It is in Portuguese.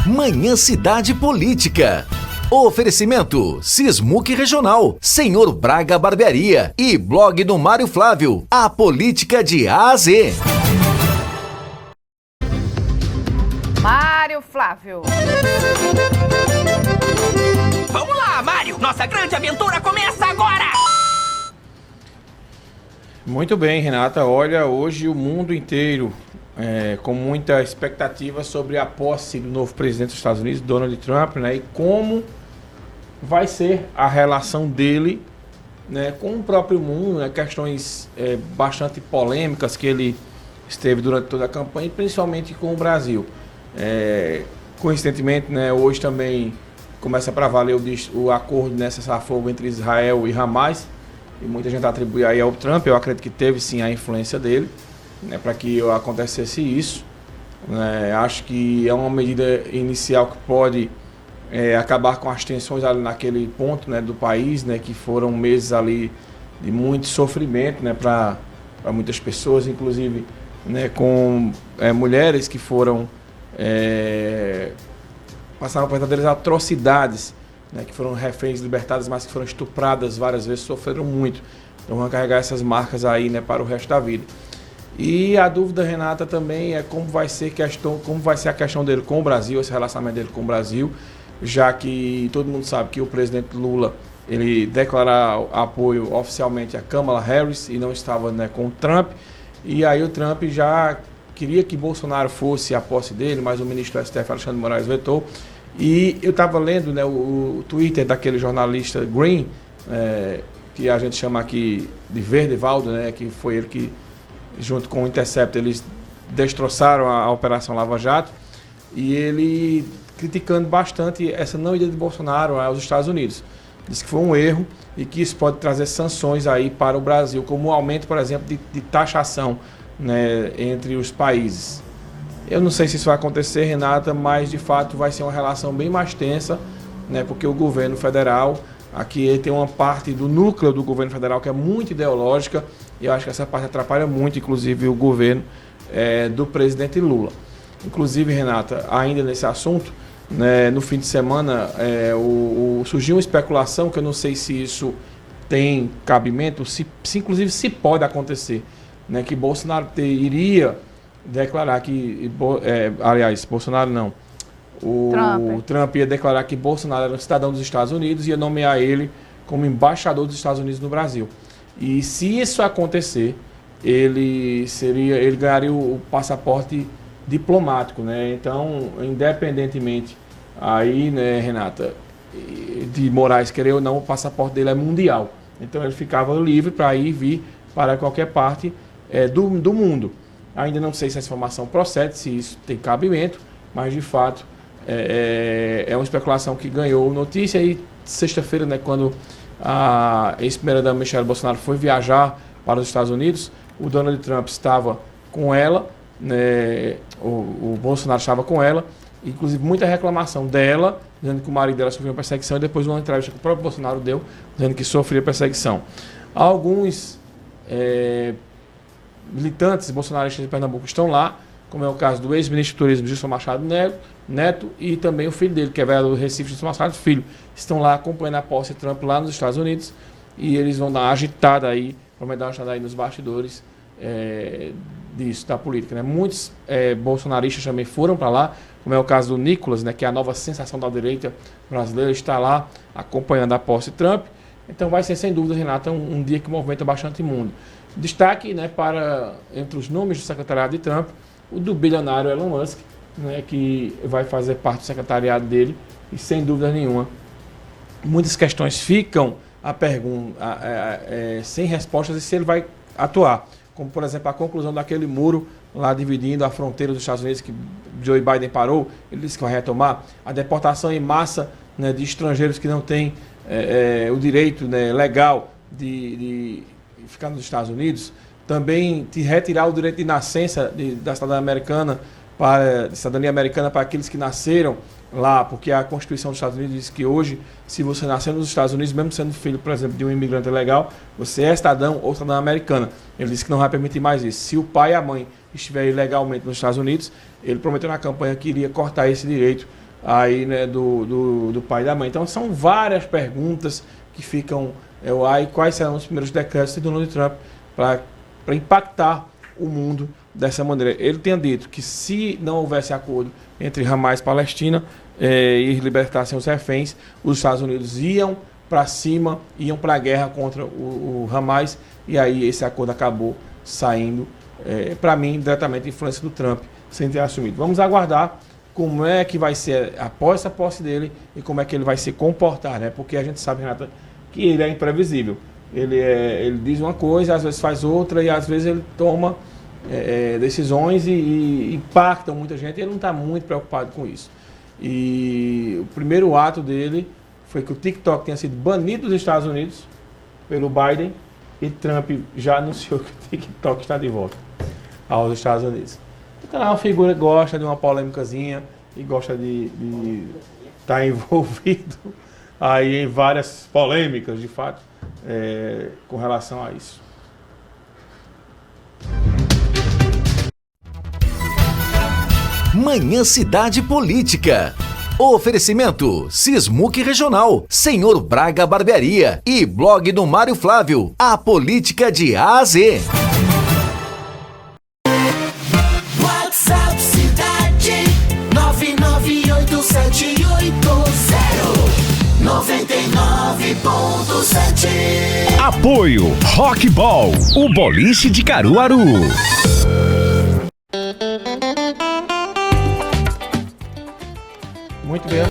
Manhã Cidade Política. Oferecimento Sismuc Regional, Senhor Braga Barbearia e blog do Mário Flávio, a política de A a Z. Mário Flávio. Vamos lá, Mário! Nossa grande aventura começa agora! Muito bem, Renata. Olha, hoje o mundo inteiro com muita expectativa sobre a posse do novo presidente dos Estados Unidos, Donald Trump, né, e como vai ser a relação dele, né, com o próprio mundo, né, questões bastante polêmicas que ele esteve durante toda a campanha, principalmente com o Brasil. Coincidentemente, né, hoje também começa para valer o acordo de cessar-fogo entre Israel e Hamas, e muita gente atribui aí ao Trump. Eu acredito que teve sim a influência dele, né, para que acontecesse isso. Acho que é uma medida inicial que pode acabar com as tensões ali naquele ponto, né, do país, né, que foram meses ali de muito sofrimento, né, para muitas pessoas, inclusive, né, com mulheres que foram passaram por verdadeiras atrocidades, né, que foram reféns libertadas, mas que foram estupradas várias vezes, sofreram muito. Então vão carregar essas marcas aí, né, para o resto da vida. E a dúvida, Renata, também é como vai ser a questão dele com o Brasil, esse relacionamento dele com o Brasil, já que todo mundo sabe que o presidente Lula, ele declarou apoio oficialmente a Kamala Harris e não estava, né, com o Trump. E aí o Trump já queria que Bolsonaro fosse a posse dele, mas o ministro do STF, Alexandre de Moraes, vetou. E eu estava lendo, né, o Twitter daquele jornalista Green, que a gente chama aqui de Verdevaldo, né, que foi ele que, junto com o Intercept, eles destroçaram a Operação Lava Jato, e ele criticando bastante essa não ida de Bolsonaro aos Estados Unidos. Diz que foi um erro e que isso pode trazer sanções aí para o Brasil, como o aumento, por exemplo, de taxação, né, entre os países. Eu não sei se isso vai acontecer, Renata, mas de fato vai ser uma relação bem mais tensa, né, porque o governo federal, aqui tem uma parte do núcleo do governo federal que é muito ideológica, e eu acho que essa parte atrapalha muito, inclusive, o governo do presidente Lula. Inclusive, Renata, ainda nesse assunto, né, no fim de semana surgiu uma especulação, que eu não sei se isso tem cabimento, se inclusive se pode acontecer, né, que Bolsonaro iria declarar que, aliás, Bolsonaro não, o Trump ia declarar que Bolsonaro era um cidadão dos Estados Unidos e ia nomear ele como embaixador dos Estados Unidos no Brasil. E se isso acontecer, ele ganharia o passaporte diplomático, né? Então, independentemente aí, né, Renata, de Moraes querer ou não, o passaporte dele é mundial. Então ele ficava livre para ir e vir para qualquer parte do mundo. Ainda não sei se essa informação procede, se isso tem cabimento, mas de fato é uma especulação que ganhou notícia. E sexta-feira, né, quando a ex-primeira-dama Michelle Bolsonaro foi viajar para os Estados Unidos, o Donald Trump estava com ela, né, o Bolsonaro estava com ela, inclusive muita reclamação dela, dizendo que o marido dela sofreu perseguição, e depois uma entrevista que o próprio Bolsonaro deu, dizendo que sofria perseguição. Alguns militantes bolsonaristas de Pernambuco estão lá, como é o caso do ex-ministro do Turismo, Gilson Machado Neto, e também o filho dele, que é vereador do Recife, Gilson Machado Filho, estão lá acompanhando a posse de Trump lá nos Estados Unidos, e eles vão dar uma agitada aí, prometem dar uma agitada aí nos bastidores disso, da política, né? Muitos bolsonaristas também foram para lá, como é o caso do Nicolas, né, que é a nova sensação da direita brasileira, está lá acompanhando a posse de Trump. Então vai ser, sem dúvida, Renata, um dia que movimenta bastante o mundo. Destaque, né, entre os nomes do secretariado de Trump, o do bilionário Elon Musk, né, que vai fazer parte do secretariado dele, e sem dúvida nenhuma, muitas questões ficam sem respostas, e se ele vai atuar. Como, por exemplo, a conclusão daquele muro lá dividindo a fronteira dos Estados Unidos, que Joe Biden parou, ele disse que vai retomar. A deportação em massa, né, de estrangeiros que não têm o direito, né, legal de ficar nos Estados Unidos. Também de retirar o direito de nascença da cidadania americana para aqueles que nasceram lá, porque a Constituição dos Estados Unidos diz que hoje, se você nascer nos Estados Unidos, mesmo sendo filho, por exemplo, de um imigrante legal, você é cidadão ou cidadã americana. Ele disse que não vai permitir mais isso. Se o pai e a mãe estiverem ilegalmente nos Estados Unidos, ele prometeu na campanha que iria cortar esse direito aí, né, do pai e da mãe. Então são várias perguntas que ficam aí, quais serão os primeiros decretos de Donald Trump para impactar o mundo dessa maneira. Ele tinha dito que se não houvesse acordo entre Hamas e Palestina e libertassem os reféns, os Estados Unidos iam para cima, iam para a guerra contra o Hamas, e aí esse acordo acabou saindo, para mim, diretamente influência do Trump, sem ter assumido. Vamos aguardar como é que vai ser após essa posse dele e como é que ele vai se comportar, né? Porque a gente sabe, Renata, que ele é imprevisível. Ele diz uma coisa, às vezes faz outra, e às vezes ele toma decisões e impactam muita gente, e ele não está muito preocupado com isso. E o primeiro ato dele foi que o TikTok tenha sido banido dos Estados Unidos pelo Biden, e Trump já anunciou que o TikTok está de volta aos Estados Unidos. Então é uma figura que gosta de uma polêmicazinha e gosta de estar envolvido aí em várias polêmicas, de fato, com relação a isso. Manhã Cidade Política. Oferecimento Sismuc Regional, Senhor Braga Barbearia e blog do Mário Flávio, a política de A a Z. WhatsApp Cidade 9987099.7. Apoio Rockball, o boliche de Caruaru. Muito bem.